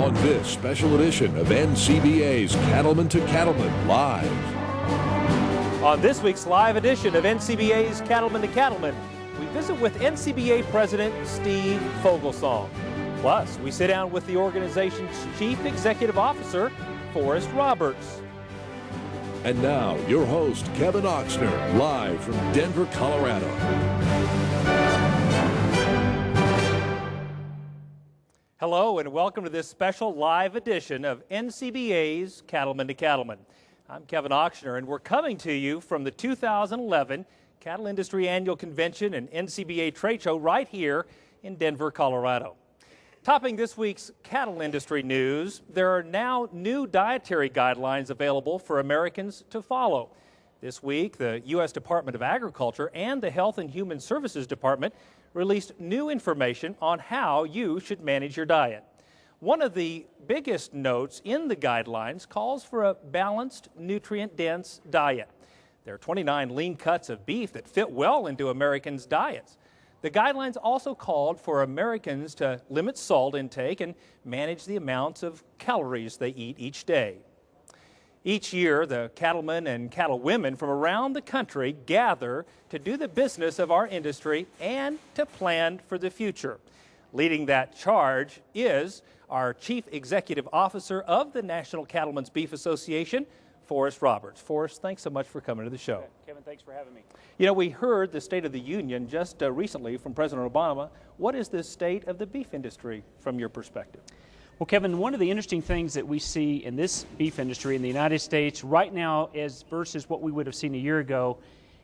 on this special edition of NCBA's Cattlemen to Cattlemen Live. On this week's live edition of NCBA's Cattlemen to Cattlemen, we visit with NCBA President Steve Fogelsong. Plus, we sit down with the organization's Chief Executive Officer, Forrest Roberts. And now, your host, Kevin Oxner, live from Denver, Colorado. Hello and welcome to this special live edition of NCBA's Cattlemen to Cattlemen. I'm Kevin Oxner, and we're coming to you from the 2011 Cattle Industry Annual Convention and NCBA Trade Show right here in Denver, Colorado. Topping this week's cattle industry news, there are now new dietary guidelines available for Americans to follow. This week, the U.S. Department of Agriculture and the Health and Human Services Department released new information on how you should manage your diet. One of the biggest notes in the guidelines calls for a balanced, nutrient-dense diet. There are 29 lean cuts of beef that fit well into Americans' diets. The guidelines also called for Americans to limit salt intake and manage the amounts of calories they eat each day. Each year, the cattlemen and cattlewomen from around the country gather to do the business of our industry and to plan for the future. Leading that charge is our Chief Executive Officer of the National Cattlemen's Beef Association, Forrest Roberts. Forrest, thanks so much for coming to the show. Kevin, thanks for having me. You know, we heard the State of the Union just recently from President Obama. What is the state of the beef industry from your perspective? Well, Kevin, one of the interesting things that we see in this beef industry in the United States right now is versus what we would have seen a year ago,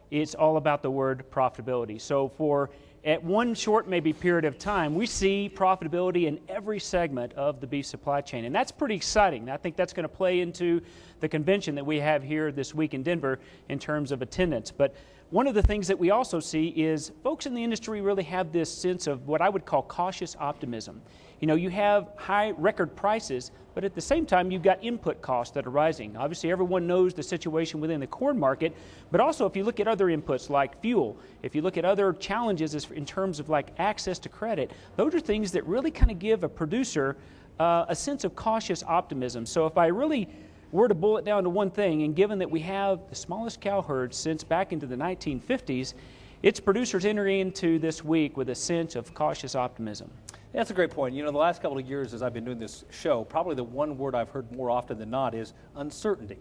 it's all about the word profitability. So for at one short maybe period of time, we see profitability in every segment of the beef supply chain, and that's pretty exciting. I think that's going to play into the convention that we have here this week in Denver in terms of attendance. But one of the things that we also see is folks in the industry really have this sense of what I would call cautious optimism. You know, you have high record prices, but at the same time, you've got input costs that are rising. Obviously, everyone knows the situation within the corn market, but also if you look at other inputs like fuel, if you look at other challenges in terms of like access to credit, those are things that really kind of give a producer a sense of cautious optimism. So if I really were to boil it down to one thing, and given that we have the smallest cow herd since back into the 1950s, it's producers entering into this week with a sense of cautious optimism. That's a great point. You know, the last couple of years as I've been doing this show, probably the one word I've heard more often than not is uncertainty.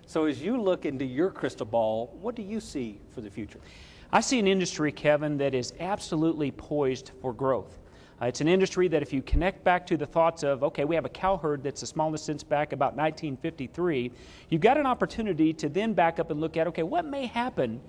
So as you look into your crystal ball, what do you see for the future? I see an industry, Kevin, that is absolutely poised for growth. It's an industry that if you connect back to the thoughts of, okay, we have a cow herd that's the smallest since back about 1953, you've got an opportunity to then back up and look at, okay, what may happen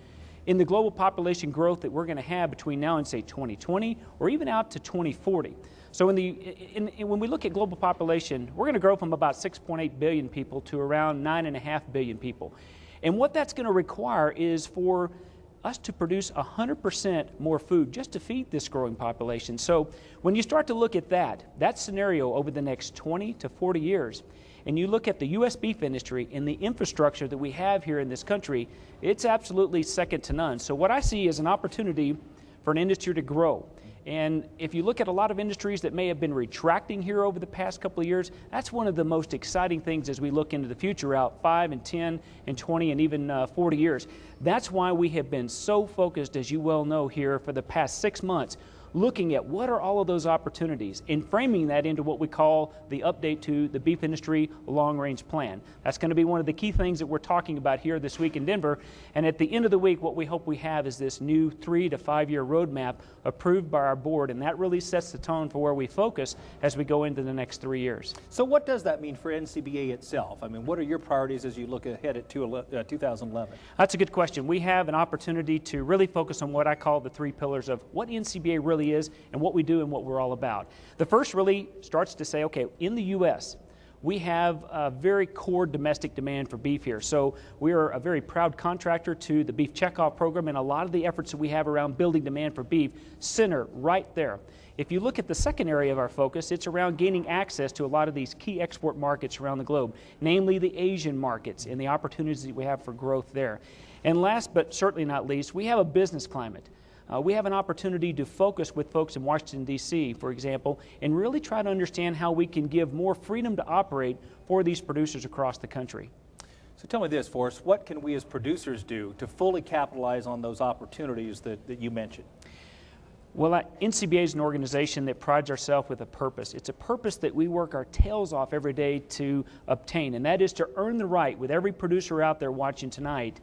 in the global population growth that we're going to have between now and, say, 2020 or even out to 2040. So when we look at global population, we're going to grow from about 6.8 billion people to around 9.5 billion people. And what that's going to require is for us to produce 100% more food just to feed this growing population. So when you start to look at that scenario over the next 20 to 40 years, and you look at the U.S. beef industry and the infrastructure that we have here in this country, it's absolutely second to none. So what I see is an opportunity for an industry to grow. And if you look at a lot of industries that may have been retracting here over the past couple of years, that's one of the most exciting things as we look into the future out 5 and 10 and 20 and even 40 years. That's why we have been so focused, as you well know, here for the past 6 months, looking at what are all of those opportunities and framing that into what we call the update to the beef industry long-range plan. That's going to be one of the key things that we're talking about here this week in Denver. And at the end of the week, what we hope we have is this new 3 to 5 year roadmap approved by our board, and that really sets the tone for where we focus as we go into the next 3 years. So what does that mean for NCBA itself? I mean, what are your priorities as you look ahead at 2011? That's a good question. We have an opportunity to really focus on what I call the 3 pillars of what NCBA really is and what we do and what we're all about. The first really starts to say, okay, in the U.S., we have a very core domestic demand for beef here. So we are a very proud contractor to the Beef Checkoff program, and a lot of the efforts that we have around building demand for beef center right there. If you look at the second area of our focus, it's around gaining access to a lot of these key export markets around the globe, namely the Asian markets and the opportunities that we have for growth there. And last but certainly not least, we have a business climate we have an opportunity to focus with folks in Washington, D.C., for example, and really try to understand how we can give more freedom to operate for these producers across the country. So tell me this, Forrest, what can we as producers do to fully capitalize on those opportunities that you mentioned? Well, NCBA is an organization that prides ourselves with a purpose. It's a purpose that we work our tails off every day to obtain, and that is to earn the right with every producer out there watching tonight,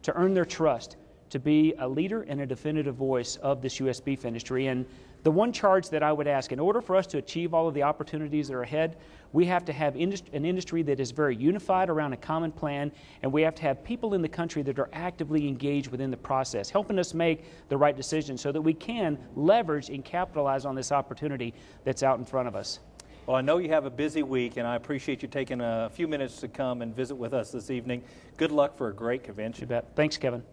to earn their trust, to be a leader and a definitive voice of this U.S. beef industry. And the one charge that I would ask, in order for us to achieve all of the opportunities that are ahead, we have to have an industry that is very unified around a common plan, and we have to have people in the country that are actively engaged within the process, helping us make the right decisions so that we can leverage and capitalize on this opportunity that's out in front of us. Well, I know you have a busy week, and I appreciate you taking a few minutes to come and visit with us this evening. Good luck for a great convention. You bet. Thanks, Kevin.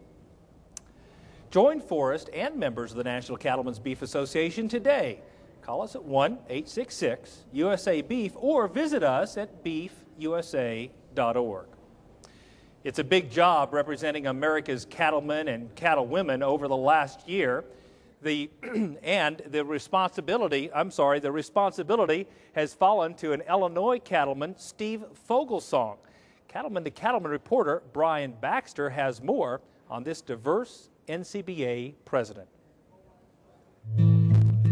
Join Forrest and members of the National Cattlemen's Beef Association today. Call us at 1-866-USA-BEEF or visit us at beefusa.org. It's a big job representing America's cattlemen and cattlewomen over the last year. The responsibility has fallen to an Illinois cattleman, Steve Fogelsong. Cattleman to Cattleman reporter Brian Baxter has more on this diverse NCBA president.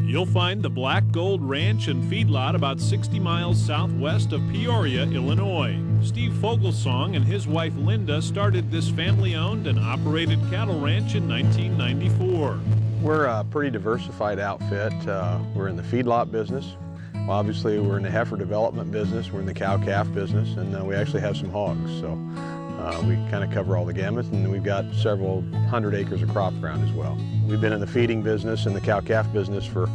You'll find the Black Gold Ranch and Feedlot about 60 miles southwest of Peoria, Illinois. Steve Fogelsong and his wife Linda started this family-owned and operated cattle ranch in 1994. We're a pretty diversified outfit. We're in the feedlot business. Well, obviously, we're in the heifer development business. We're in the cow-calf business, and we actually have some hogs. So we kind of cover all the gamut, and we've got several hundred acres of crop ground as well. We've been in the feeding business and the cow-calf business for,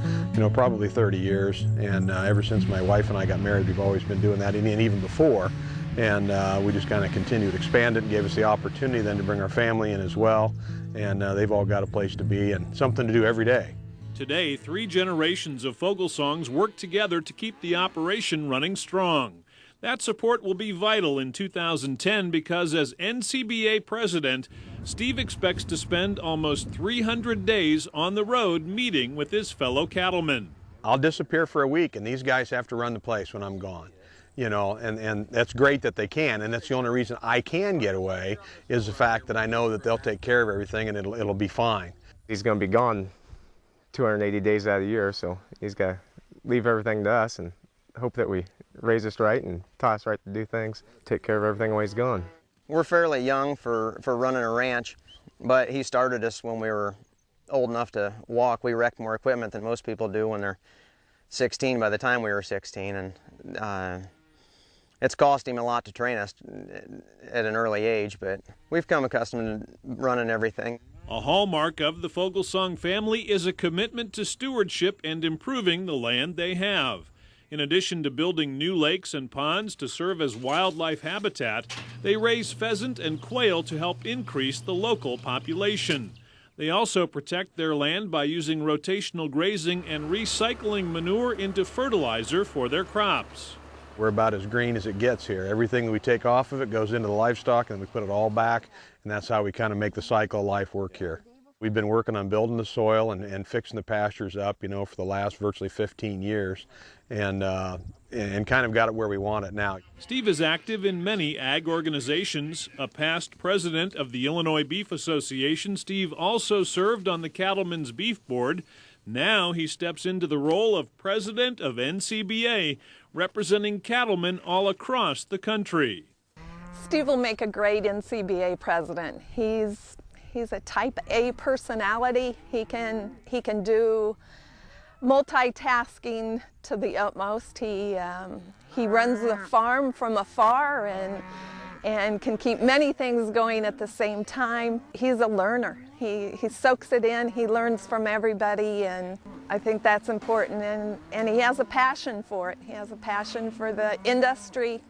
probably 30 years. And ever since my wife and I got married, we've always been doing that, and even before. And we just kind of continued to expand it and gave us the opportunity then to bring our family in as well. And they've all got a place to be and something to do every day. Today, 3 generations of Fogelsongs work together to keep the operation running strong. That support will be vital in 2010 because as NCBA president, Steve expects to spend almost 300 days on the road meeting with his fellow cattlemen. I'll disappear for a week, and these guys have to run the place when I'm gone. And that's great that they can, and that's the only reason I can get away is the fact that I know that they'll take care of everything and it'll be fine. He's going to be gone 280 days out of the year, so he's got to leave everything to us and hope that we raise us right and taught us right to do things, take care of everything while he's gone. We're fairly young for running a ranch, but he started us when we were old enough to walk. We wrecked more equipment than most people do when they're 16 by the time we were 16, and it's cost him a lot to train us at an early age, but we've come accustomed to running everything. A hallmark of the Fogelsong family is a commitment to stewardship and improving the land they have. In addition to building new lakes and ponds to serve as wildlife habitat, they raise pheasant and quail to help increase the local population. They also protect their land by using rotational grazing and recycling manure into fertilizer for their crops. We're about as green as it gets here. Everything that we take off of it goes into the livestock and we put it all back, and that's how we kind of make the cycle of life work here. We've been working on building the soil and fixing the pastures up, for the last virtually 15 years, and kind of got it where we want it now. Steve is active in many ag organizations. A past president of the Illinois Beef Association, Steve also served on the Cattlemen's Beef Board. Now he steps into the role of president of NCBA, representing cattlemen all across the country. Steve will make a great NCBA president. He's a type A personality. He can do multitasking to the utmost. He runs the farm from afar and can keep many things going at the same time. He's a learner. He soaks it in, he learns from everybody, and I think that's important, and he has a passion for it. He has a passion for the industry.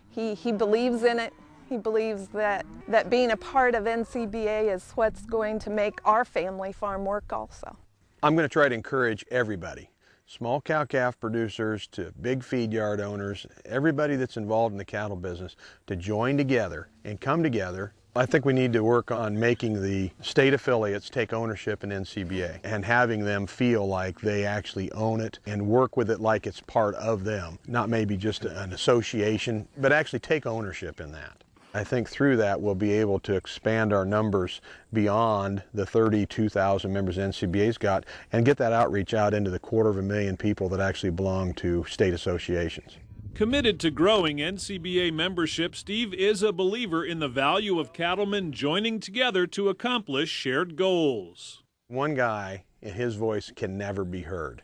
He believes in it. He believes that being a part of NCBA is what's going to make our family farm work also. I'm going to try to encourage everybody, small cow-calf producers to big feed yard owners, everybody that's involved in the cattle business, to join together and come together I think we need to work on making the state affiliates take ownership in NCBA and having them feel like they actually own it and work with it like it's part of them, not maybe just an association, but actually take ownership in that. I think through that we'll be able to expand our numbers beyond the 32,000 members NCBA's got and get that outreach out into the 250,000 people that actually belong to state associations. Committed to growing NCBA membership, Steve is a believer in the value of cattlemen joining together to accomplish shared goals. One guy and his voice can never be heard.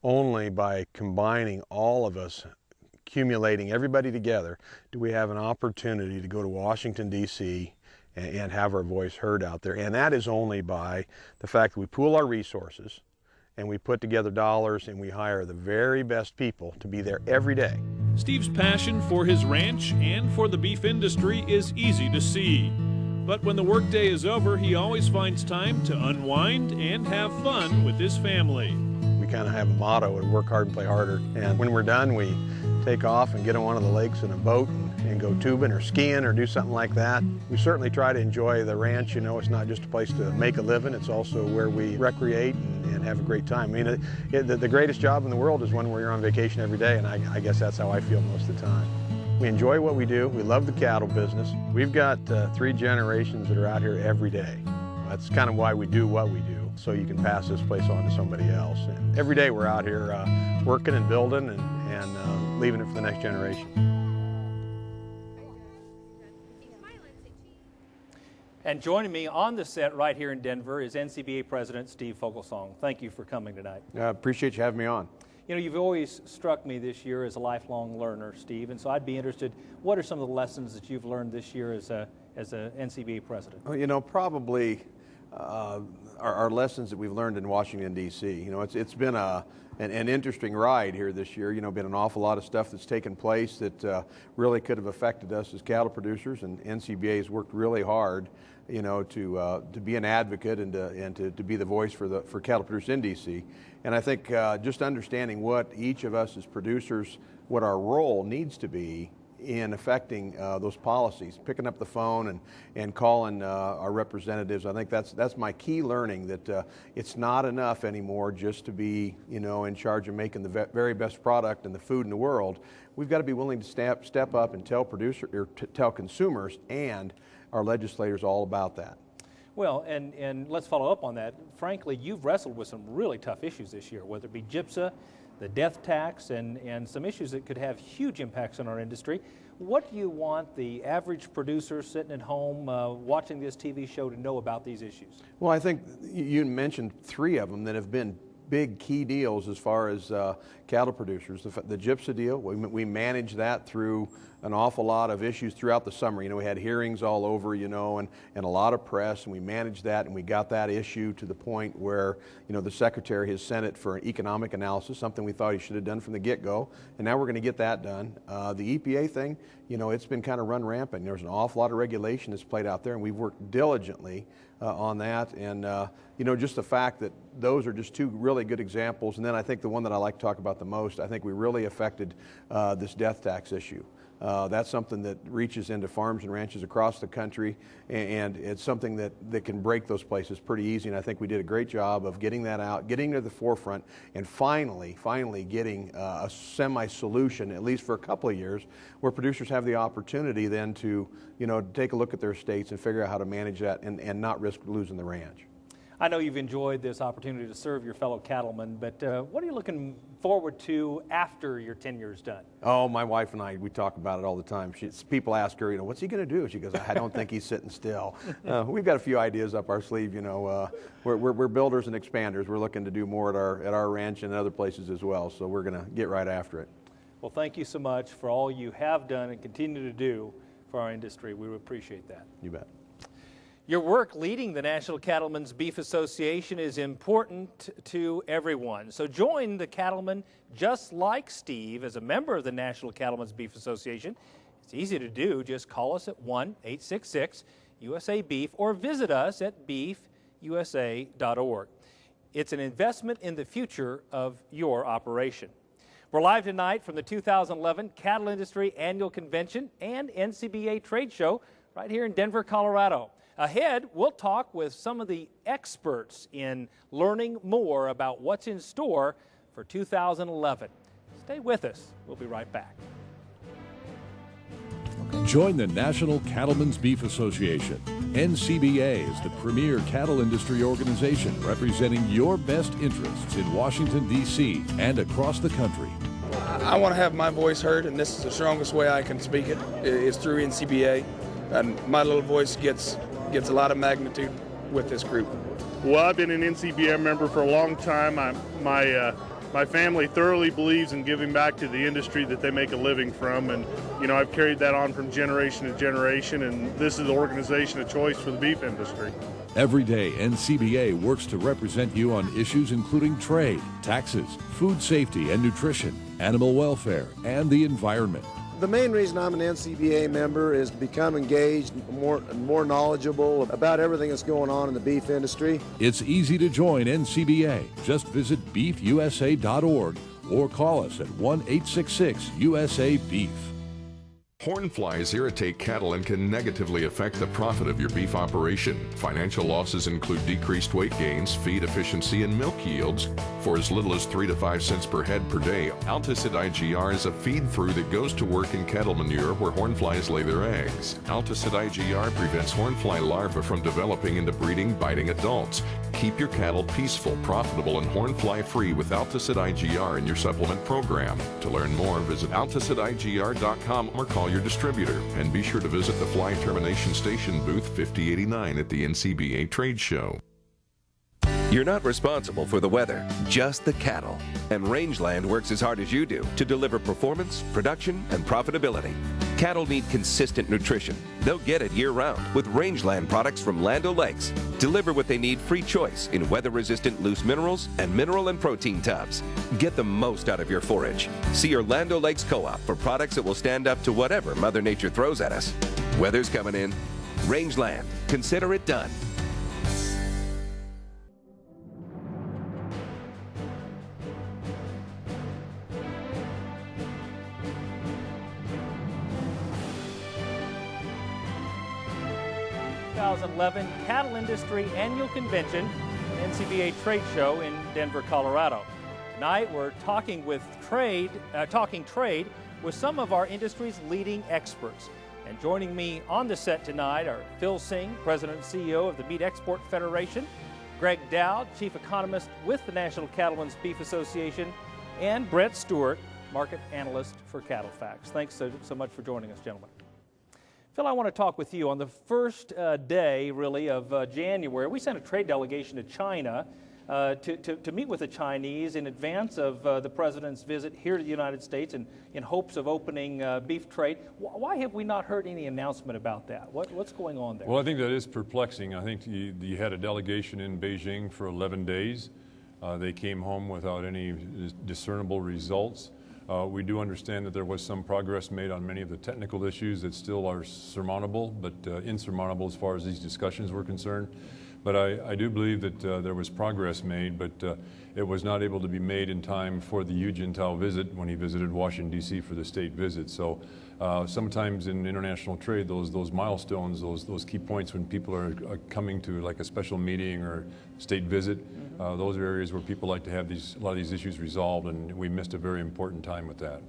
Only by combining all of us, accumulating everybody together, do we have an opportunity to go to Washington, D.C. and have our voice heard out there. And that is only by the fact that we pool our resources and we put together dollars and we hire the very best people to be there every day. Steve's passion for his ranch and for the beef industry is easy to see. But when the workday is over, he always finds time to unwind and have fun with his family. We kind of have a motto, work hard and play harder. And when we're done, we take off and get on one of the lakes in a boat and go tubing or skiing or do something like that. We certainly try to enjoy the ranch. You know, it's not just a place to make a living, it's also where we recreate and have a great time. I mean, the greatest job in the world is when we're on vacation every day, and I guess that's how I feel most of the time. We enjoy what we do. We love the cattle business. We've got 3 generations that are out here every day. That's kind of why we do what we do, so you can pass this place on to somebody else. And every day we're out here working and building and leaving it for the next generation. And joining me on the set right here in Denver is NCBA President Steve Fogelsong. Thank you for coming tonight. Appreciate you having me on. You know, you've always struck me this year as a lifelong learner, Steve, and so I'd be interested, what are some of the lessons that you've learned this year as a NCBA president? Well, you know, probably our lessons that we've learned in Washington, D.C. You know, it's been an interesting ride here this year. You know, been an awful lot of stuff that's taken place that really could have affected us as cattle producers, and NCBA has worked really hard, you know, to be an advocate and to be the voice for cattle producers in D.C. And I think just understanding what each of us as producers, what our role needs to be in affecting those policies, picking up the phone and calling our representatives. I think that's my key learning, that it's not enough anymore just to be, you know, in charge of making the very best product and the food in the world. We've got to be willing to step up and tell tell consumers and our legislators all about that. Well, and let's follow up on that. Frankly, you've wrestled with some really tough issues this year, whether it be GIPSA, the death tax, and some issues that could have huge impacts on our industry. What do you want the average producer sitting at home watching this TV show to know about these issues? Well, I think you mentioned 3 of them that have been big key deals as far as cattle producers. The GIPSA deal, we managed that through an awful lot of issues throughout the summer. You know, we had hearings all over, you know, and a lot of press, and we managed that, and we got that issue to the point where, you know, the Secretary has sent it for an economic analysis, something we thought he should have done from the get-go, and now we're going to get that done. The EPA thing, you know, it's been kind of run rampant. There's an awful lot of regulation that's played out there, and we've worked diligently on that, and you know, just the fact that those are just 2 really good examples. And then I think the one that I like to talk about the most, I think we really affected this death tax issue. That's something that reaches into farms and ranches across the country, and it's something that can break those places pretty easy. And I think we did a great job of getting that out, getting to the forefront, and finally getting a semi-solution, at least for a couple of years, where producers have the opportunity then to, you know, take a look at their states and figure out how to manage that and not risk losing the ranch. I know you've enjoyed this opportunity to serve your fellow cattlemen, but what are you looking forward to after your tenure is done? Oh, my wife and I, we talk about it all the time. People ask her, you know, what's he going to do? She goes, I don't think he's sitting still. We've got a few ideas up our sleeve, you know. We're builders and expanders. We're looking to do more at our ranch and other places as well, so we're going to get right after it. Well, thank you so much for all you have done and continue to do for our industry. We appreciate that. You bet. Your work leading the National Cattlemen's Beef Association is important to everyone. So join the cattlemen just like Steve as a member of the National Cattlemen's Beef Association. It's easy to do. Just call us at 1-866-USA-BEEF or visit us at beefusa.org. It's an investment in the future of your operation. We're live tonight from the 2011 Cattle Industry Annual Convention and NCBA Trade Show right here in Denver, Colorado. Ahead, we'll talk with some of the experts in learning more about what's in store for 2011. Stay with us. We'll be right back. Join the National Cattlemen's Beef Association. NCBA is the premier cattle industry organization representing your best interests in Washington, D.C. and across the country. I want to have my voice heard, and this is the strongest way I can speak it, is through NCBA. And my little voice gets a lot of magnitude with this group. Well, I've been an NCBA member for a long time. My family thoroughly believes in giving back to the industry that they make a living from, and I've carried that on from generation to generation, and this is the organization of choice for the beef industry. Every day, NCBA works to represent you on issues including trade, taxes, food safety and nutrition, animal welfare, and the environment. The main reason I'm an NCBA member is to become engaged, more knowledgeable about everything that's going on in the beef industry. It's easy to join NCBA. Just visit beefusa.org or call us at 1-866-USA-BEEF. Horn flies irritate cattle and can negatively affect the profit of your beef operation. Financial losses include decreased weight gains, feed efficiency, and milk yields. For as little as 3 to 5 cents per head per day, Alticid IGR is a feed-through that goes to work in cattle manure where horn flies lay their eggs. Alticid IGR prevents horn fly larvae from developing into breeding, biting adults. Keep your cattle peaceful, profitable, and horn fly free with Alticid IGR in your supplement program. To learn more, visit AlticidIGR.com or call your distributor. And be sure to visit the Fly Termination Station booth 5089 at the NCBA Trade Show. You're not responsible for the weather, just the cattle. And Rangeland works as hard as you do to deliver performance, production, and profitability. Cattle need consistent nutrition. They'll get it year-round with Rangeland products from Land O'Lakes. Deliver what they need free choice in weather-resistant loose minerals and mineral and protein tubs. Get the most out of your forage. See your Land O'Lakes Co-op for products that will stand up to whatever Mother Nature throws at us. Weather's coming in. Rangeland. Consider it done. Cattle Industry Annual Convention, NCBA Trade Show in Denver, Colorado. Tonight we're talking trade with some of our industry's leading experts. And joining me on the set tonight are Phil Singh, President and CEO of the Meat Export Federation, Greg Dowd, Chief Economist with the National Cattlemen's Beef Association, and Brett Stewart, Market Analyst for Cattle Facts. Thanks so much for joining us, gentlemen. Phil, I want to talk with you on the first day, really, of January. We sent a trade delegation to China to meet with the Chinese in advance of the President's visit here to the United States in hopes of opening beef trade. Why have we not heard any announcement about that? What's going on there? Well, I think that is perplexing. I think you had a delegation in Beijing for 11 days. They came home without any discernible results. We do understand that there was some progress made on many of the technical issues that still are surmountable, but insurmountable as far as these discussions were concerned. But I do believe that there was progress made, but it was not able to be made in time for the Hu Jintao visit when he visited Washington, D.C. for the state visit. So sometimes in international trade, those milestones, those key points when people are coming to like a special meeting or state visit, those are areas where people like to have a lot of these issues resolved, and we missed a very important time with that.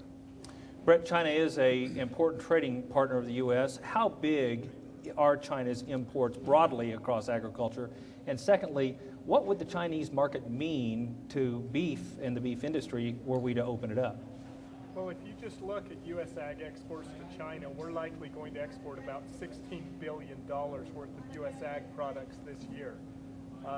Brett, China is an important trading partner of the U.S. How big are China's imports broadly across agriculture? And secondly, what would the Chinese market mean to beef and the beef industry were we to open it up? Well, if you just look at U.S. ag exports to China, we're likely going to export about $16 billion worth of U.S. ag products this year.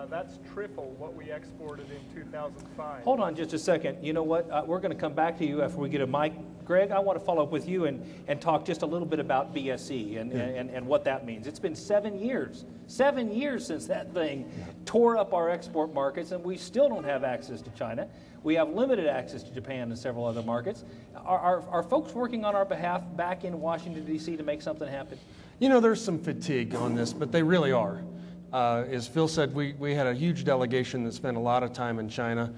That's triple what we exported in 2005. Hold on just a second. You know what? We're going to come back to you after we get a mic. Greg, I want to follow up with you and talk just a little bit about BSE and what that means. It's been 7 years since that thing tore up our export markets, and we still don't have access to China. We have limited access to Japan and several other markets. Are folks working on our behalf back in Washington, D.C. to make something happen? You know, there's some fatigue on this, but they really are. As Phil said, we had a huge delegation that spent a lot of time in China.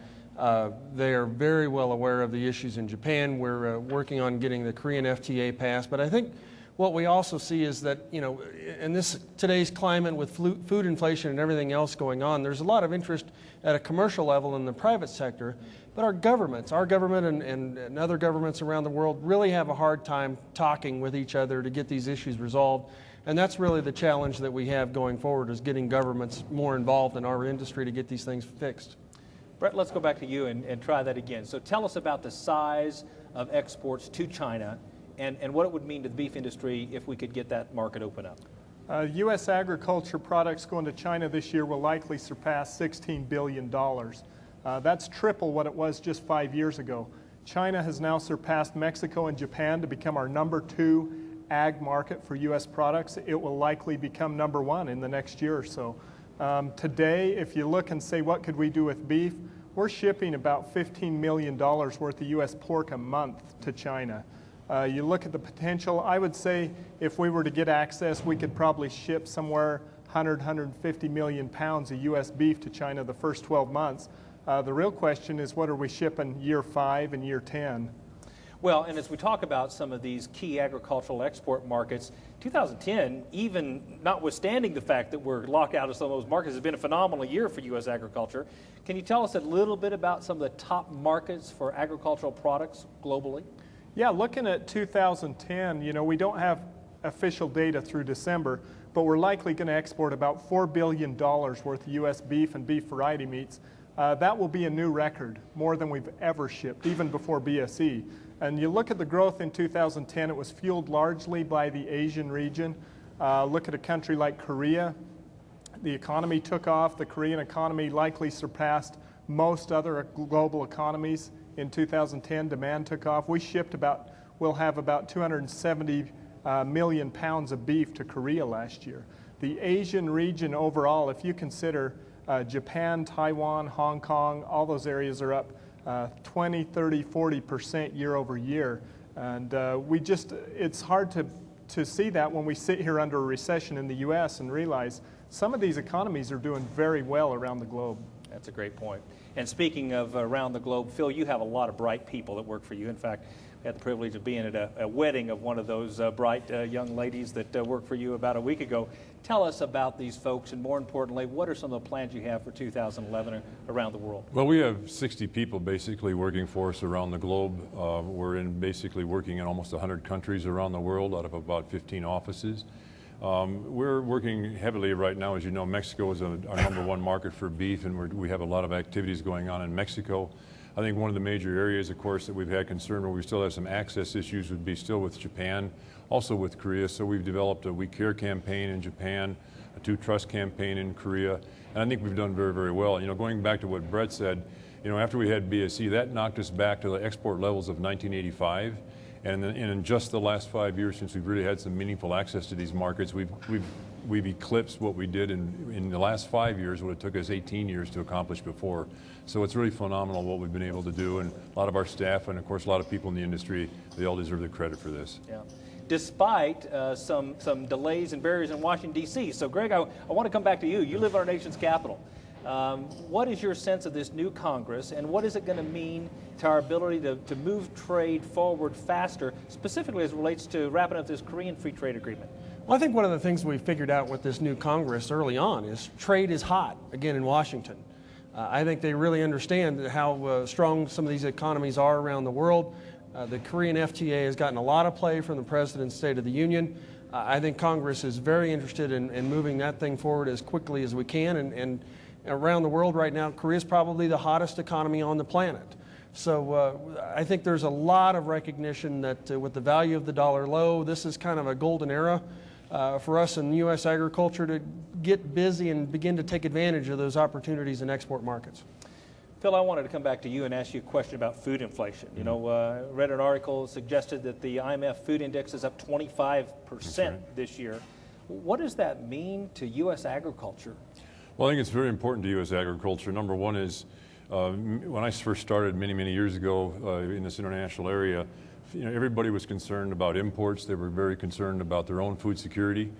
They are very well aware of the issues in Japan. We're working on getting the Korean FTA passed, but I think what we also see is that, in today's climate with food inflation and everything else going on, there's a lot of interest at a commercial level in the private sector, but our government and other governments around the world really have a hard time talking with each other to get these issues resolved. And that's really the challenge that we have going forward, is getting governments more involved in our industry to get these things fixed. Brett, let's go back to you and try that again. So tell us about the size of exports to China and what it would mean to the beef industry if we could get that market open up. U.S. agriculture products going to China this year will likely surpass $16 billion. That's triple what it was just 5 years ago. China has now surpassed Mexico and Japan to become our #2 ag market for U.S. products. It will likely become #1 in the next year or so. Today, if you look and say, what could we do with beef? We're shipping about $15 million worth of U.S. pork a month to China. You look at the potential, I would say if we were to get access, we could probably ship somewhere 150 million pounds of U.S. beef to China the first 12 months. The real question is, what are we shipping year 5 and year 10? Well, and as we talk about some of these key agricultural export markets, 2010, even notwithstanding the fact that we're locked out of some of those markets, has been a phenomenal year for U.S. agriculture. Can you tell us a little bit about some of the top markets for agricultural products globally? Yeah, looking at 2010, we don't have official data through December, but we're likely going to export about $4 billion worth of U.S. beef and beef variety meats. That will be a new record, more than we've ever shipped, even before BSE. And you look at the growth in 2010, it was fueled largely by the Asian region. Look at a country like Korea. The economy took off. The Korean economy likely surpassed most other global economies in 2010. Demand took off. We'll have about 270 million pounds of beef to Korea last year. The Asian region overall, if you consider Japan, Taiwan, Hong Kong, all those areas are up 20, 30, 40% year over year. And it's hard to see that when we sit here under a recession in the U.S. and realize some of these economies are doing very well around the globe. That's a great point. And speaking of around the globe, Phil, you have a lot of bright people that work for you. In fact, I had the privilege of being at a wedding of one of those bright young ladies that worked for you about a week ago. Tell us about these folks, and more importantly, what are some of the plans you have for 2011 around the world? Well, we have 60 people basically working for us around the globe. We're basically working in almost 100 countries around the world out of about 15 offices. We're working heavily right now. As you know, Mexico is our #1 market for beef, and we have a lot of activities going on in Mexico. I think one of the major areas, of course, that we've had concern where we still have some access issues would be still with Japan, also with Korea. So we've developed a We Care campaign in Japan, a To Trust campaign in Korea, and I think we've done very, very well. Going back to what Brett said, after we had BSE, that knocked us back to the export levels of 1985. And in just the last 5 years, since we've really had some meaningful access to these markets, we've eclipsed what we did in the last 5 years, what it took us 18 years to accomplish before. So it's really phenomenal what we've been able to do, and a lot of our staff and, of course, a lot of people in the industry, they all deserve the credit for this. Yeah. Despite some delays and barriers in Washington, D.C. So, Greg, I want to come back to you. You live in our nation's capital. What is your sense of this new Congress, and what is it going to mean to our ability to move trade forward faster, specifically as it relates to wrapping up this Korean Free Trade Agreement? Well, I think one of the things we figured out with this new Congress early on is trade is hot, again, in Washington. I think they really understand how strong some of these economies are around the world. The Korean FTA has gotten a lot of play from the President's State of the Union. I think Congress is very interested in moving that thing forward as quickly as we can, and around the world right now, Korea is probably the hottest economy on the planet. So I think there's a lot of recognition that with the value of the dollar low, this is kind of a golden era for us in U.S. agriculture to get busy and begin to take advantage of those opportunities in export markets. Phil, I wanted to come back to you and ask you a question about food inflation. Read an article suggested that the IMF food index is up 25% this year. What does that mean to U.S. agriculture? Well, I think it's very important to U.S. agriculture. Number one is, when I first started many years ago in this international area, everybody was concerned about imports. They were very concerned about their own food security.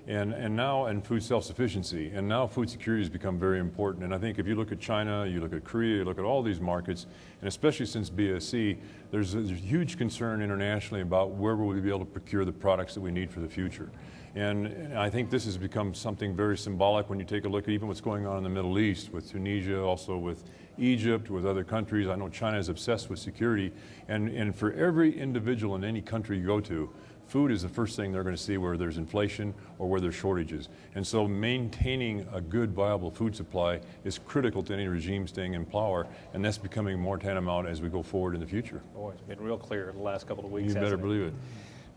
and food self-sufficiency. And now food security has become very important. And I think if you look at China, you look at Korea, you look at all these markets, and especially since BSE, there's a huge concern internationally about where will we be able to procure the products that we need for the future. And I think this has become something very symbolic when you take a look at even what's going on in the Middle East with Tunisia, also with Egypt, with other countries. I know China is obsessed with security, and for every individual in any country you go to, food is the first thing they're going to see where there's inflation or where there's shortages. And so maintaining a good, viable food supply is critical to any regime staying in power, and that's becoming more tantamount as we go forward in the future. Boy, it's been real clear the last couple of weeks. You better believe it.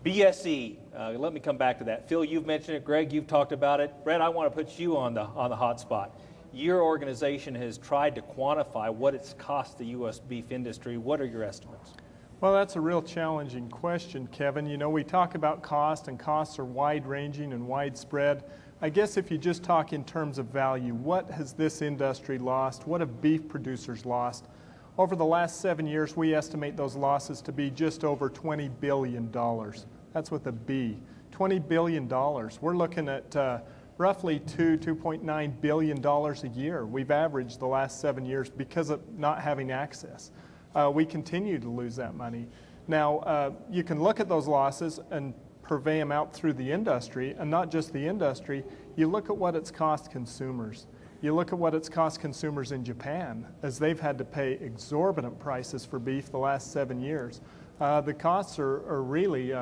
BSE, let me come back to that. Phil, you've mentioned it. Greg, you've talked about it. Brett, I want to put you on the hot spot. Your organization has tried to quantify what it's cost the U.S. beef industry. What are your estimates? Well, that's a real challenging question, Kevin. You know, we talk about cost, and costs are wide-ranging and widespread. I guess if you just talk in terms of value, what has this industry lost? What have beef producers lost? Over the last 7 years, we estimate those losses to be just over $20 billion. That's with a B. $20 billion. We're looking at roughly $2.9 billion a year. We've averaged the last 7 years because of not having access. We continue to lose that money. Now, you can look at those losses and purvey them out through the industry, and not just the industry. You look at what it's cost consumers. You look at what it's cost consumers in Japan, as they've had to pay exorbitant prices for beef the last 7 years. The costs are really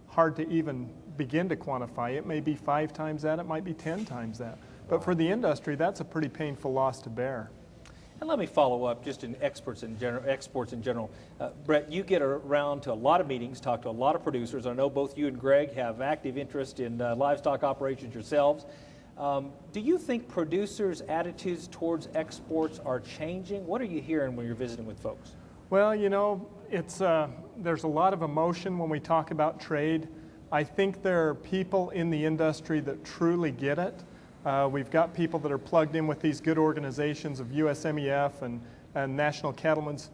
hard to even begin to quantify. It may be 5 times that, it might be 10 times that. But for the industry, that's a pretty painful loss to bear. And let me follow up just in exports in general. Brett, you get around to a lot of meetings, talk to a lot of producers. I know both you and Greg have active interest in livestock operations yourselves. Do you think producers' attitudes towards exports are changing? What are you hearing when you're visiting with folks? Well, you know, there's a lot of emotion when we talk about trade. I think there are people in the industry that truly get it. We've got people that are plugged in with these good organizations of USMEF and National Cattlemen's.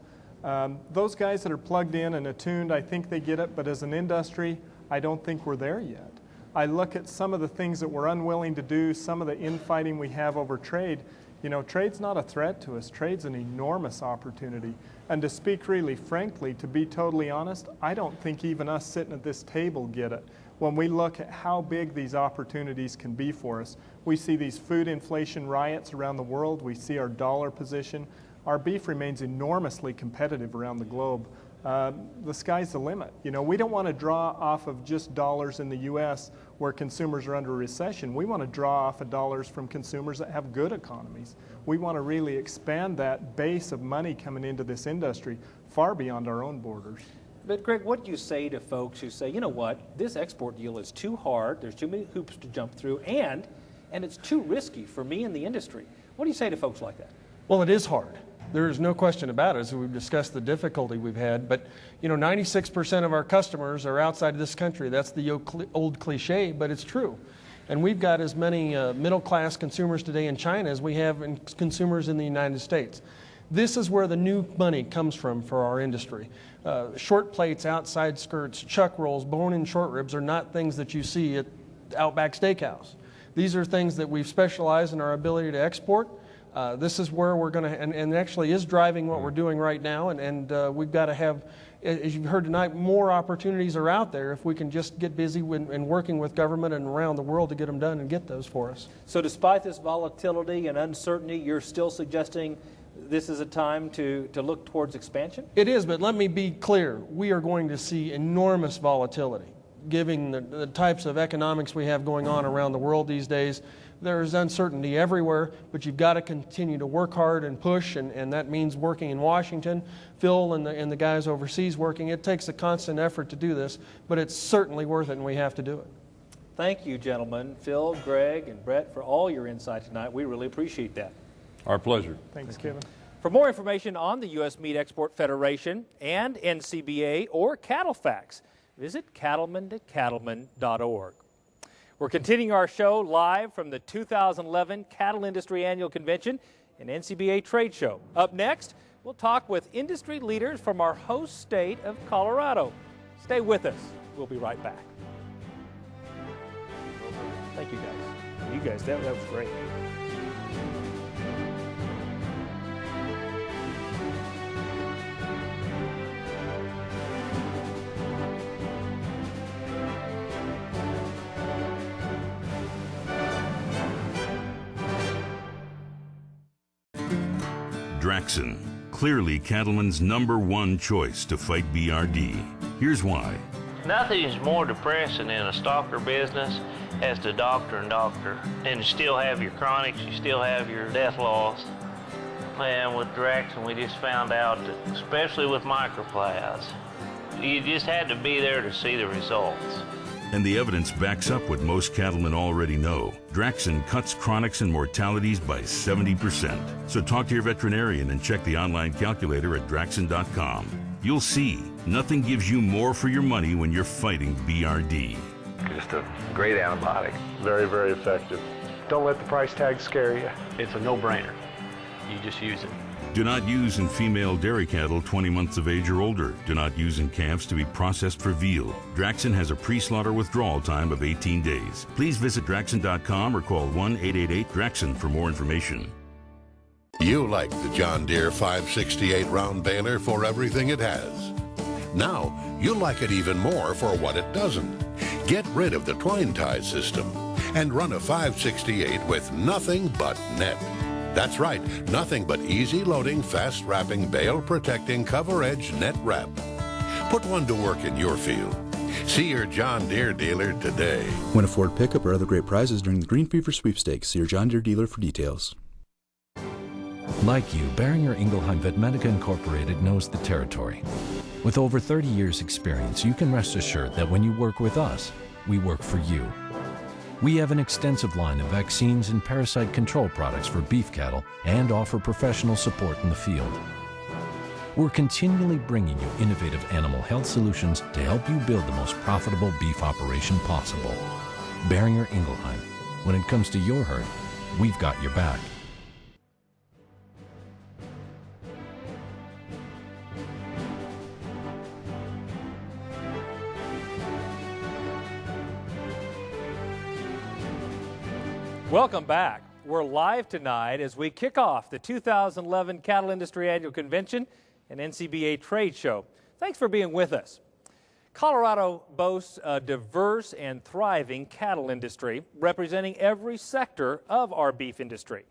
Those guys that are plugged in and attuned, I think they get it, but as an industry, I don't think we're there yet. I look at some of the things that we're unwilling to do, some of the infighting we have over trade. You know, trade's not a threat to us. Trade's an enormous opportunity. And to speak really frankly, to be totally honest, I don't think even us sitting at this table get it. When we look at how big these opportunities can be for us, we see these food inflation riots around the world. We see our dollar position. Our beef remains enormously competitive around the globe. The sky's the limit. You know, we don't want to draw off of just dollars in the U.S. where consumers are under recession. We want to draw off of dollars from consumers that have good economies. We want to really expand that base of money coming into this industry far beyond our own borders. But Greg, what do you say to folks who say, you know what, this export deal is too hard, there's too many hoops to jump through, and it's too risky for me in the industry? What do you say to folks like that? Well, it is hard. There is no question about it, as we've discussed the difficulty we've had. But, you know, 96% of our customers are outside of this country. That's the old cliche, but it's true. And we've got as many middle-class consumers today in China as we have consumers in the United States. This is where the new money comes from for our industry. Short plates, outside skirts, chuck rolls, bone-in short ribs are not things that you see at Outback Steakhouse. These are things that we've specialized in our ability to export. This is where we're going to, and actually is driving what we're doing right now, and we've got to have, as you've heard tonight, more opportunities are out there if we can just get busy and working with government and around the world to get them done and get those for us. So despite this volatility and uncertainty, you're still suggesting this is a time to look towards expansion? It is, but let me be clear. We are going to see enormous volatility, given the types of economics we have going on around the world these days. There's uncertainty everywhere, but you've got to continue to work hard and push, and that means working in Washington. Phil and the guys overseas working. It takes a constant effort to do this, but it's certainly worth it, and we have to do it. Thank you, gentlemen, Phil, Greg, and Brett, for all your insight tonight. We really appreciate that. Our pleasure. Thanks, Kevin. For more information on the U.S. Meat Export Federation and NCBA or Cattle Facts, visit cattlemen-to-cattlemen.org. We're continuing our show live from the 2011 Cattle Industry Annual Convention and NCBA Trade Show. Up next, we'll talk with industry leaders from our host state of Colorado. Stay with us. We'll be right back. Thank you guys. You guys, that was great. Draxxin, clearly Cattlemen's #1 choice to fight BRD. Here's why. Nothing is more depressing in a stalker business as to doctor and doctor. And you still have your chronics, you still have your death loss. And with Draxxin, we just found out that, especially with microplasts, you just had to be there to see the results. And the evidence backs up what most cattlemen already know. Draxxin cuts chronics and mortalities by 70%. So talk to your veterinarian and check the online calculator at Draxxin.com. You'll see, nothing gives you more for your money when you're fighting BRD. Just a great antibiotic. Very, very effective. Don't let the price tag scare you. It's a no-brainer. You just use it. Do not use in female dairy cattle 20 months of age or older. Do not use in calves to be processed for veal. Draxxin has a pre-slaughter withdrawal time of 18 days. Please visit Draxxin.com or call 1-888-DRAXXIN for more information. You like the John Deere 568 round baler for everything it has. Now, you like it even more for what it doesn't. Get rid of the twine tie system and run a 568 with nothing but net. That's right, nothing but easy loading, fast wrapping, bale protecting, cover edge net wrap. Put one to work in your field. See your John Deere dealer today. Win a Ford pickup or other great prizes during the Green Fever sweepstakes. See your John Deere dealer for details. Like you, Behringer Ingelheim Vetmedica Incorporated knows the territory. With over 30 years' experience, you can rest assured that when you work with us, we work for you. We have an extensive line of vaccines and parasite control products for beef cattle and offer professional support in the field. We're continually bringing you innovative animal health solutions to help you build the most profitable beef operation possible. Behringer Ingelheim. When it comes to your herd, we've got your back. Welcome back. We're live tonight as we kick off the 2011 Cattle Industry Annual Convention and NCBA Trade Show. Thanks for being with us. Colorado boasts a diverse and thriving cattle industry representing every sector of our beef industry.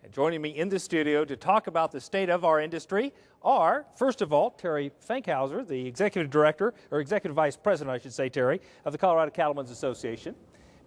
And joining me in the studio to talk about the state of our industry are, first of all, Terry Fankhauser, the Executive Director, or Executive Vice President, I should say, Terry, of the Colorado Cattlemen's Association.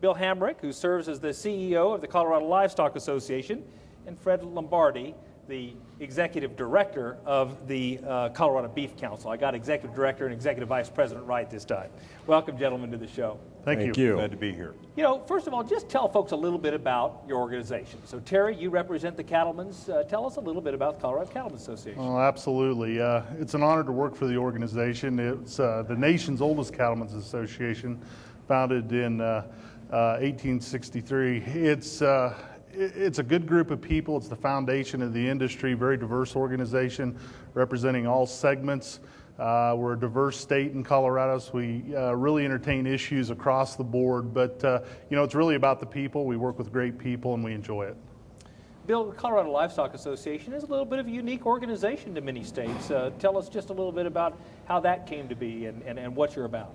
Bill Hamrick, who serves as the CEO of the Colorado Livestock Association, and Fred Lombardi, the Executive Director of the Colorado Beef Council. I got Executive Director and Executive Vice President right this time. Welcome, gentlemen, to the show. Thank you. Glad to be here. You know, first of all, just tell folks a little bit about your organization. So, Terry, you represent the Cattlemen's. Tell us a little bit about the Colorado Cattlemen's Association. Oh, absolutely. It's an honor to work for the organization. It's the nation's oldest Cattlemen's Association, founded in 1863. It's a good group of people. It's the foundation of the industry, very diverse organization representing all segments. We're a diverse state in Colorado, so we really entertain issues across the board. But, you know, it's really about the people. We work with great people, and we enjoy it. Bill, the Colorado Livestock Association is a little bit of a unique organization to many states. Tell us just a little bit about how that came to be and what you're about.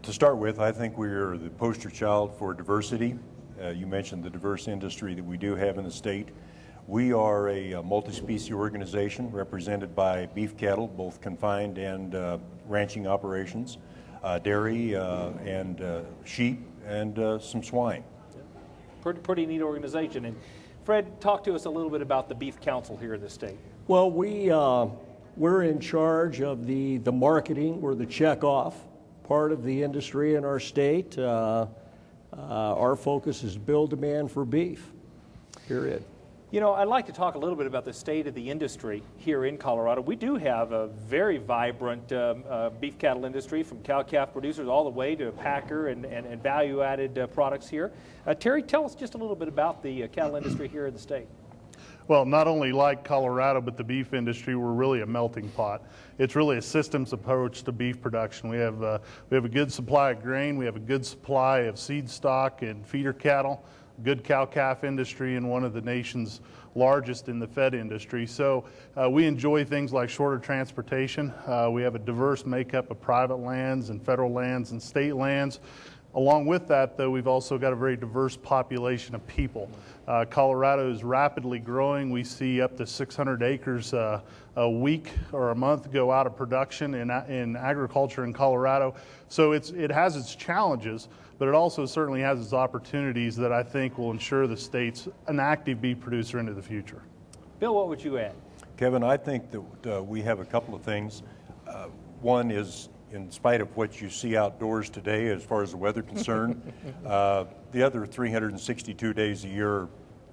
To start with, I think we're the poster child for diversity. You mentioned the diverse industry that we do have in the state. We are a multi-species organization represented by beef cattle, both confined and ranching operations, dairy and sheep, and some swine. Pretty neat organization. And Fred, talk to us a little bit about the Beef Council here in the state. Well, we're in charge of the marketing. We're the checkoff part of the industry in our state. Our focus is build demand for beef, period. You know, I'd like to talk a little bit about the state of the industry here in Colorado. We do have a very vibrant beef cattle industry, from cow-calf producers all the way to packer and value-added products here. Terry, tell us just a little bit about the cattle industry here in the state. Well, not only like Colorado, but the beef industry, we're really a melting pot. It's really a systems approach to beef production. We have a good supply of grain, we have a good supply of seed stock and feeder cattle, good cow-calf industry, and one of the nation's largest in the fed industry. So we enjoy things like shorter transportation. We have a diverse makeup of private lands and federal lands and state lands. Along with that, though, we've also got a very diverse population of people. Colorado is rapidly growing. We see up to 600 acres a week or a month go out of production in agriculture in Colorado. So it has its challenges, but it also certainly has its opportunities that I think will ensure the state's an active beef producer into the future. Bill, what would you add? Kevin, I think that we have a couple of things. One is, in spite of what you see outdoors today as far as the weather concerned, the other 362 days a year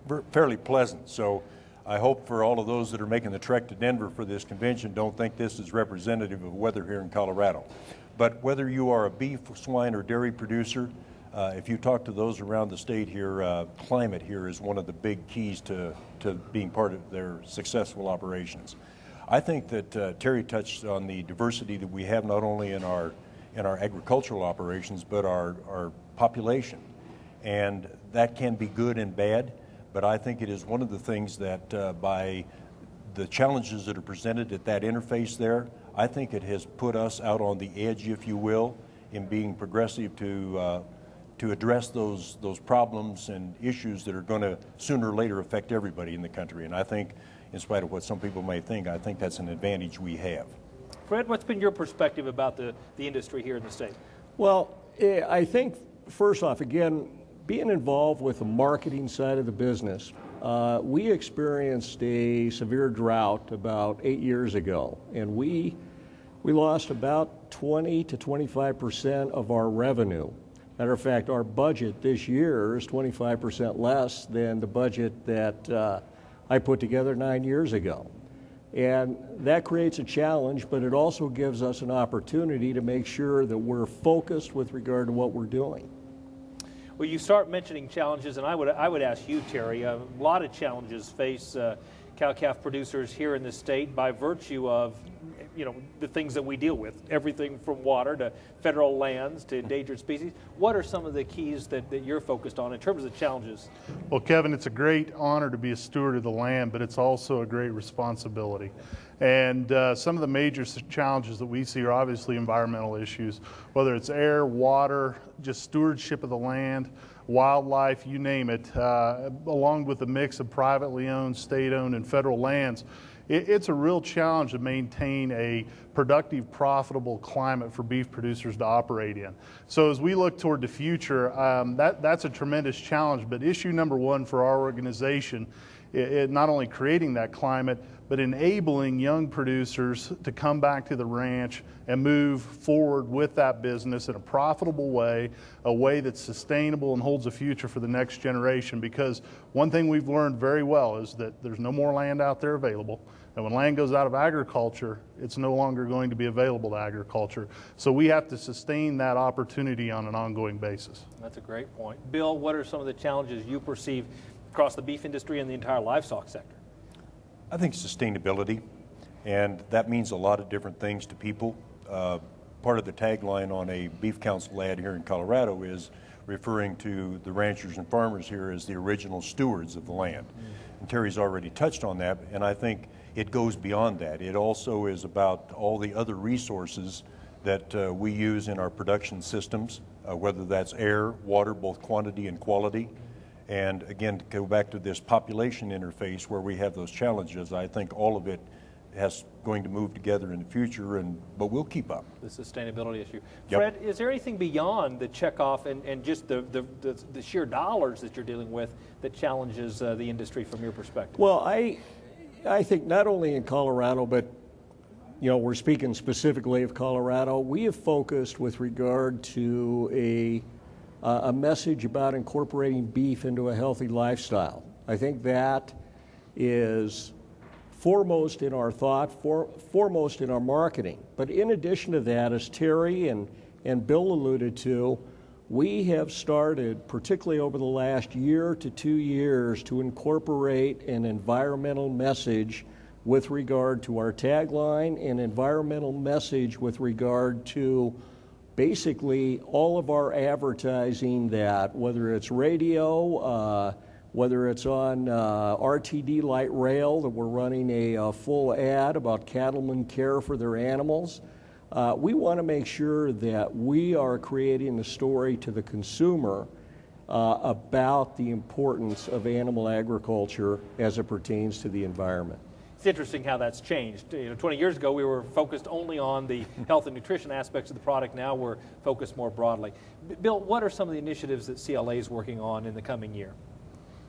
are fairly pleasant. So I hope for all of those that are making the trek to Denver for this convention don't think this is representative of weather here in Colorado. But whether you are a beef, swine, or dairy producer, if you talk to those around the state here, climate here is one of the big keys to being part of their successful operations. I think that Terry touched on the diversity that we have not only in our agricultural operations, but our population. And that can be good and bad, but I think it is one of the things that by the challenges that are presented at that interface there, I think it has put us out on the edge, if you will, in being progressive to address those problems and issues that are going to sooner or later affect everybody in the country. And I think, in spite of what some people may think, I think that's an advantage we have. Fred, what's been your perspective about the industry here in the state? Well, I think, first off, again, being involved with the marketing side of the business, we experienced a severe drought about 8 years ago, and we lost about 20 to 25% of our revenue. Matter of fact, our budget this year is 25% less than the budget that I put together 9 years ago. And that creates a challenge, but it also gives us an opportunity to make sure that we're focused with regard to what we're doing. Well, you start mentioning challenges, and I would ask you, Terry, a lot of challenges face cow-calf producers here in the state by virtue of, the things that we deal with, everything from water to federal lands to endangered species. What are some of the keys that you're focused on in terms of the challenges? Well, Kevin, it's a great honor to be a steward of the land, but it's also a great responsibility. And some of the major challenges that we see are obviously environmental issues, whether it's air, water, just stewardship of the land, wildlife, you name it, along with the mix of privately owned, state-owned, and federal lands. It's a real challenge to maintain a productive, profitable climate for beef producers to operate in. So as we look toward the future, that's a tremendous challenge. But issue number one for our organization, not only creating that climate, but enabling young producers to come back to the ranch and move forward with that business in a profitable way, a way that's sustainable and holds a future for the next generation. Because one thing we've learned very well is that there's no more land out there available. And when land goes out of agriculture, it's no longer going to be available to agriculture. So we have to sustain that opportunity on an ongoing basis. That's a great point. Bill, what are some of the challenges you perceive across the beef industry and the entire livestock sector? I think sustainability, and that means a lot of different things to people. Part of the tagline on a beef council ad here in Colorado is referring to the ranchers and farmers here as the original stewards of the land. And Terry's already touched on that, and I think it goes beyond that. It also is about all the other resources that we use in our production systems, whether that's air, water, both quantity and quality. And again, to go back to this population interface where we have those challenges, I think all of it has going to move together in the future, but we'll keep up. The sustainability issue. Yep. Fred, is there anything beyond the checkoff and just the sheer dollars that you're dealing with that challenges the industry from your perspective? Well, I think not only in Colorado, but we're speaking specifically of Colorado, we have focused with regard to a message about incorporating beef into a healthy lifestyle. I think that is foremost in our thought, foremost in our marketing. But in addition to that, as Terry and Bill alluded to, we have started, particularly over the last year to 2 years, to incorporate an environmental message with regard to our tagline, an environmental message with regard to basically all of our advertising, that whether it's radio, whether it's on RTD Light Rail, that we're running a full ad about cattlemen care for their animals. We want to make sure that we are creating a story to the consumer about the importance of animal agriculture as it pertains to the environment. It's interesting how that's changed. 20 years ago, we were focused only on the health and nutrition aspects of the product. Now we're focused more broadly. Bill, what are some of the initiatives that CLA is working on in the coming year?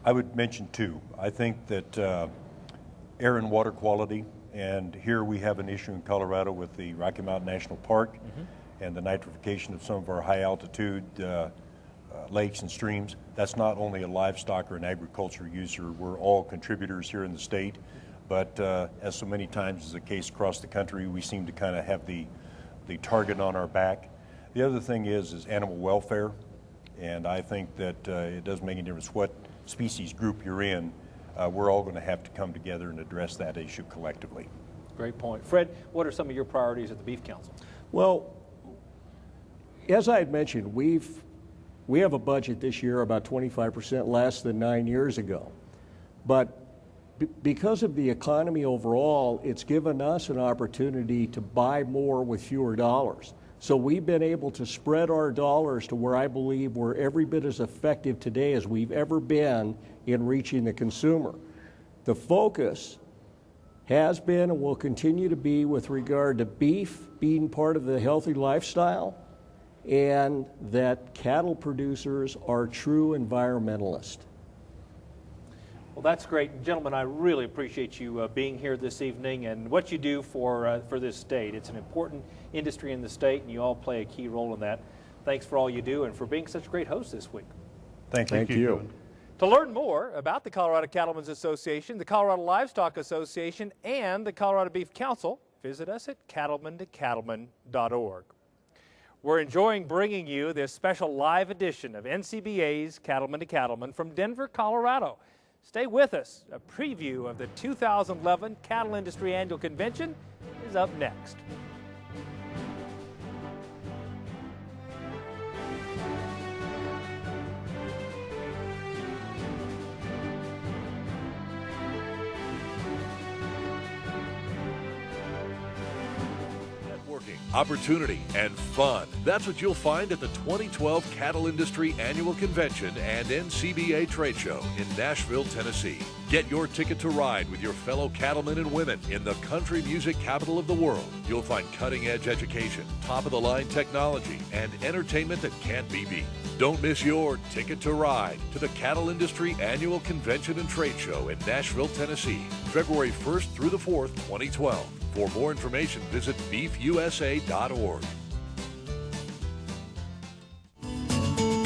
I would mention two. I think that air and water quality, and here we have an issue in Colorado with the Rocky Mountain National Park and the nitrification of some of our high altitude lakes and streams. That's not only a livestock or an agriculture user. We're all contributors here in the state. But as so many times is the case across the country, we seem to kind of have the target on our back. The other thing is animal welfare, and I think that it doesn't make any difference what species group you're in. We're all going to have to come together and address that issue collectively. Great point. Fred, what are some of your priorities at the Beef Council? Well, as I had mentioned, we have a budget this year about 25% less than 9 years ago. But because of the economy overall, it's given us an opportunity to buy more with fewer dollars. So we've been able to spread our dollars to where I believe we're every bit as effective today as we've ever been in reaching the consumer. The focus has been and will continue to be with regard to beef being part of the healthy lifestyle, and that cattle producers are true environmentalists. Well, that's great. Gentlemen, I really appreciate you being here this evening and what you do for this state. It's an important industry in the state, and you all play a key role in that. Thanks for all you do and for being such a great host this week. Thank you. To learn more about the Colorado Cattlemen's Association, the Colorado Livestock Association, and the Colorado Beef Council, visit us at cattlemen2cattlemen.org. We're enjoying bringing you this special live edition of NCBA's Cattlemen to Cattlemen from Denver, Colorado. Stay with us. A preview of the 2011 Cattle Industry Annual Convention is up next. Opportunity and fun. That's what you'll find at the 2012 Cattle Industry Annual Convention and NCBA Trade Show in Nashville, Tennessee. Get your ticket to ride with your fellow cattlemen and women in the country music capital of the world. You'll find cutting-edge education, top-of-the-line technology, and entertainment that can't be beat. Don't miss your ticket to ride to the Cattle Industry Annual Convention and Trade Show in Nashville, Tennessee, February 1st through the 4th, 2012. For more information, visit beefusa.org.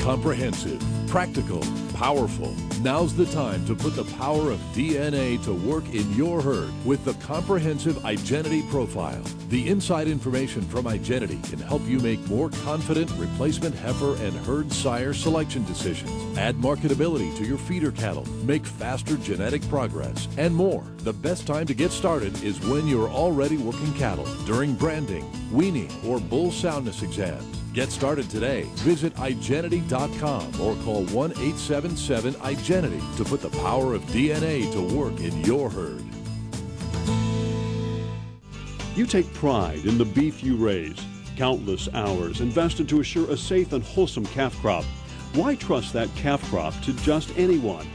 Comprehensive, practical, powerful. Now's the time to put the power of DNA to work in your herd with the comprehensive Identity Profile. The inside information from Identity can help you make more confident replacement heifer and herd sire selection decisions, add marketability to your feeder cattle, make faster genetic progress, and more. The best time to get started is when you're already working cattle, during branding, weaning, or bull soundness exams. Get started today. Visit iGenity.com or call 1-877-IGENITY to put the power of DNA to work in your herd. You take pride in the beef you raise. Countless hours invested to assure a safe and wholesome calf crop. Why trust that calf crop to just anyone?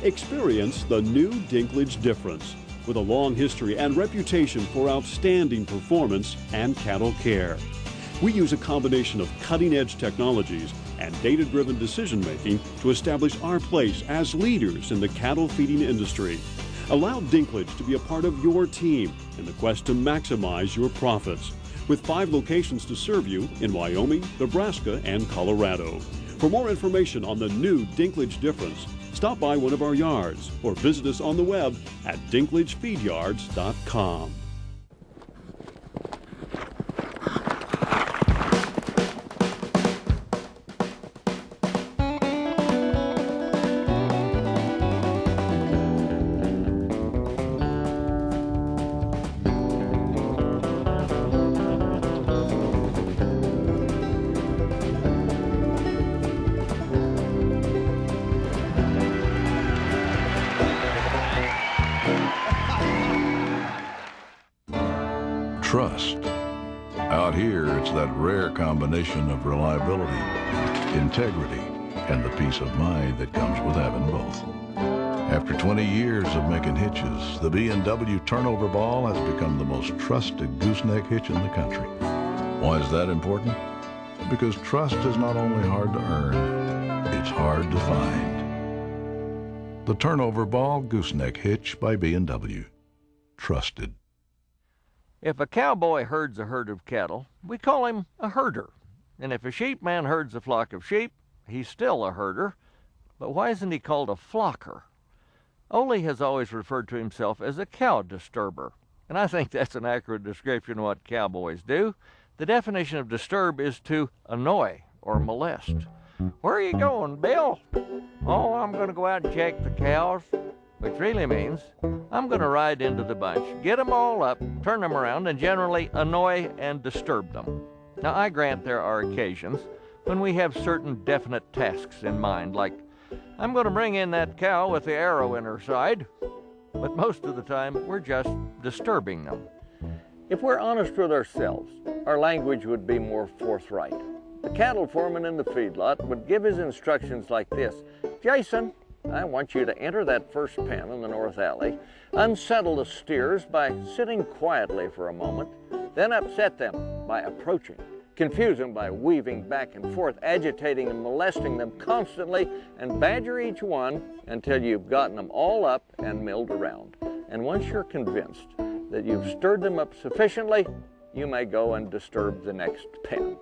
Experience the new Dinklage difference. With a long history and reputation for outstanding performance and cattle care. We use a combination of cutting-edge technologies and data-driven decision-making to establish our place as leaders in the cattle feeding industry. Allow Dinklage to be a part of your team in the quest to maximize your profits. With 5 locations to serve you in Wyoming, Nebraska, and Colorado. For more information on the new Dinklage difference, stop by one of our yards or visit us on the web at dinklagefeedyards.com. rare combination of reliability, integrity, and the peace of mind that comes with having both. After 20 years of making hitches, the B&W turnover ball has become the most trusted gooseneck hitch in the country. Why is that important? Because trust is not only hard to earn, it's hard to find. The turnover ball gooseneck hitch by B&W. Trusted. If a cowboy herds a herd of cattle, we call him a herder. And if a sheepman herds a flock of sheep, he's still a herder. But why isn't he called a flocker? Ole has always referred to himself as a cow disturber, and I think that's an accurate description of what cowboys do. The definition of disturb is to annoy or molest. Where are you going, Bill? Oh, I'm going to go out and check the cows, which really means I'm going to ride into the bunch, get them all up, turn them around, and generally annoy and disturb them. Now, I grant there are occasions when we have certain definite tasks in mind, like I'm going to bring in that cow with the arrow in her side, but most of the time we're just disturbing them. If we're honest with ourselves, our language would be more forthright. The cattle foreman in the feedlot would give his instructions like this: Jason, I want you to enter that first pen in the north alley, unsettle the steers by sitting quietly for a moment, then upset them by approaching, confuse them by weaving back and forth, agitating and molesting them constantly, and badger each one until you've gotten them all up and milled around. And once you're convinced that you've stirred them up sufficiently, you may go and disturb the next pen.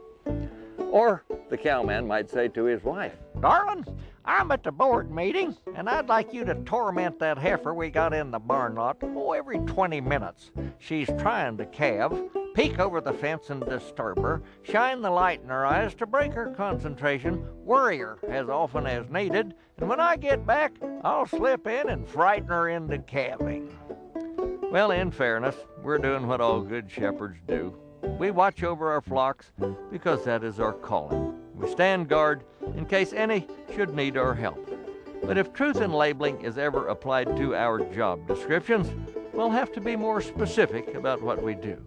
Or the cowman might say to his wife, Darling, I'm at the board meeting, and I'd like you to torment that heifer we got in the barn lot every 20 minutes. She's trying to calve, peek over the fence and disturb her, shine the light in her eyes to break her concentration, worry her as often as needed, and when I get back, I'll slip in and frighten her into calving. Well, in fairness, we're doing what all good shepherds do. We watch over our flocks because that is our calling. We stand guard in case any should need our help. But if truth in labeling is ever applied to our job descriptions, we'll have to be more specific about what we do.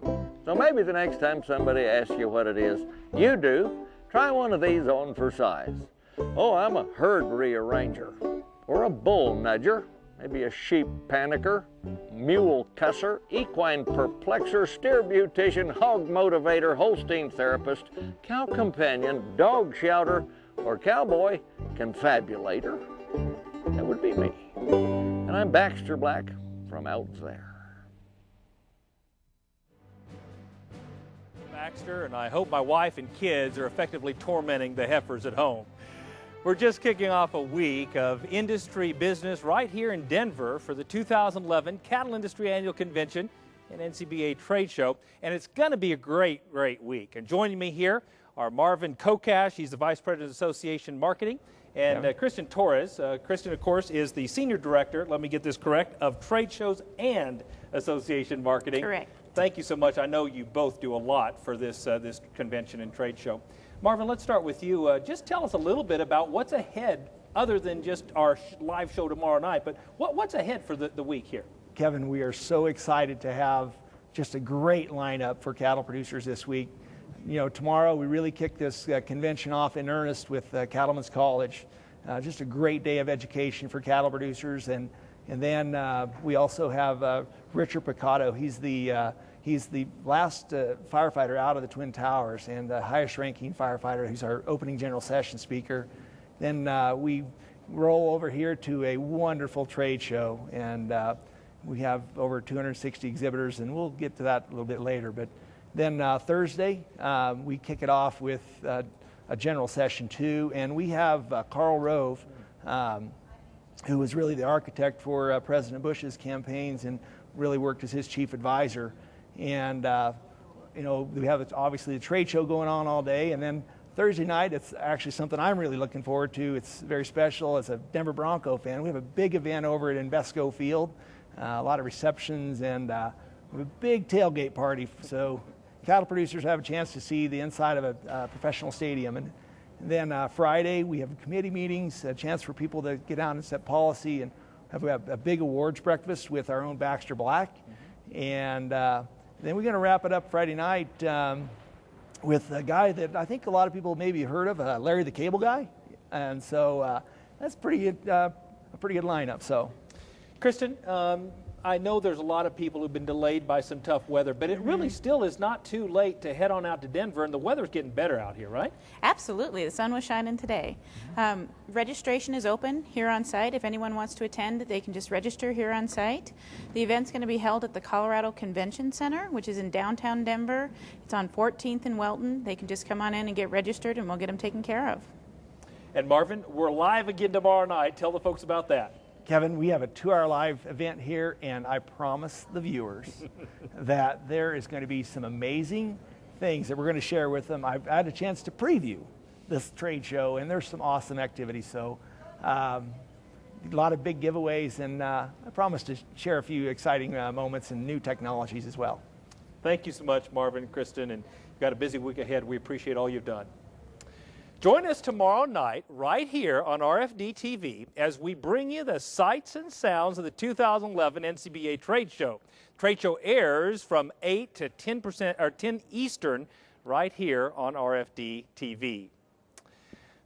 So maybe the next time somebody asks you what it is you do, try one of these on for size. Oh, I'm a herd rearranger, or a bull nudger, maybe a sheep panicker, mule cusser, equine perplexer, steer beautician, hog motivator, Holstein therapist, cow companion, dog shouter, or cowboy confabulator. That would be me. And I'm Baxter Black from out there. Baxter, and I hope my wife and kids are effectively tormenting the heifers at home. We're just kicking off a week of industry business right here in Denver for the 2011 Cattle Industry Annual Convention and NCBA Trade Show, and it's going to be a great week. And joining me here are Marvin Kokash, he's the Vice President of Association Marketing, and Christian Torres. Christian, of course, is the Senior Director, let me get this correct, of Trade Shows and Association Marketing. Correct. Thank you so much. I know you both do a lot for this, this convention and trade show. Marvin, let's start with you. Just tell us a little bit about what's ahead, other than just our live show tomorrow night, but what's ahead for the week here? Kevin, we are so excited to have just a great lineup for cattle producers this week. You know, tomorrow we really kick this convention off in earnest with Cattlemen's College. Just a great day of education for cattle producers. And then we also have Richard Picotto. He's the last firefighter out of the Twin Towers and the highest ranking firefighter. He's our opening general session speaker. Then we roll over here to a wonderful trade show, and we have over 260 exhibitors, and we'll get to that a little bit later. But then Thursday, we kick it off with a general session too, and we have Carl Rove, who was really the architect for President Bush's campaigns and really worked as his chief advisor. And you know, we have obviously the trade show going on all day, and then Thursday night, it's actually something I'm really looking forward to. It's very special. As a Denver Bronco fan, we have a big event over at Invesco Field, a lot of receptions, and a big tailgate party. So cattle producers have a chance to see the inside of a professional stadium. And then Friday, we have committee meetings, a chance for people to get down and set policy, and we have a big awards breakfast with our own Baxter Black. And then we're going to wrap it up Friday night with a guy that I think a lot of people maybe heard of, Larry the Cable Guy. And so that's a pretty good lineup. So, Kristen, I know there's a lot of people who've been delayed by some tough weather, but it really still is not too late to head on out to Denver, and the weather's getting better out here, right? Absolutely. The sun was shining today. Registration is open here on site. If anyone wants to attend, they can just register here on site. The event's going to be held at the Colorado Convention Center, which is in downtown Denver. It's on 14th and Welton. They can just come on in and get registered, and we'll get them taken care of. And Marvin, we're live again tomorrow night. Tell the folks about that. Kevin, we have a 2-hour live event here, and I promise the viewers that there is going to be some amazing things that we're going to share with them. I've had a chance to preview this trade show, and there's some awesome activities. So a lot of big giveaways, and I promise to share a few exciting moments and new technologies as well. Thank you so much, Marvin and Kristen, and you've got a busy week ahead. We appreciate all you've done. Join us tomorrow night right here on RFD TV as we bring you the sights and sounds of the 2011 NCBA Trade Show. Trade show airs from 8 to 10 Eastern right here on RFD TV.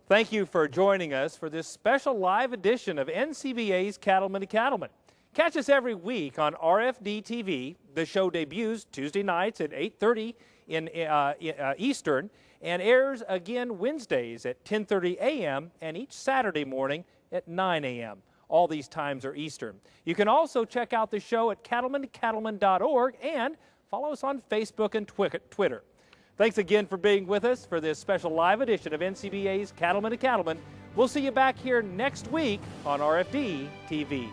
Thank you for joining us for this special live edition of NCBA's Cattlemen to Cattlemen. Catch us every week on RFD TV. The show debuts Tuesday nights at 8:30 in Eastern and airs again Wednesdays at 10:30 a.m. and each Saturday morning at 9 a.m. All these times are Eastern. You can also check out the show at cattlementocattlemen.org and follow us on Facebook and Twitter. Thanks again for being with us for this special live edition of NCBA's Cattlemen to Cattlemen. We'll see you back here next week on RFD TV.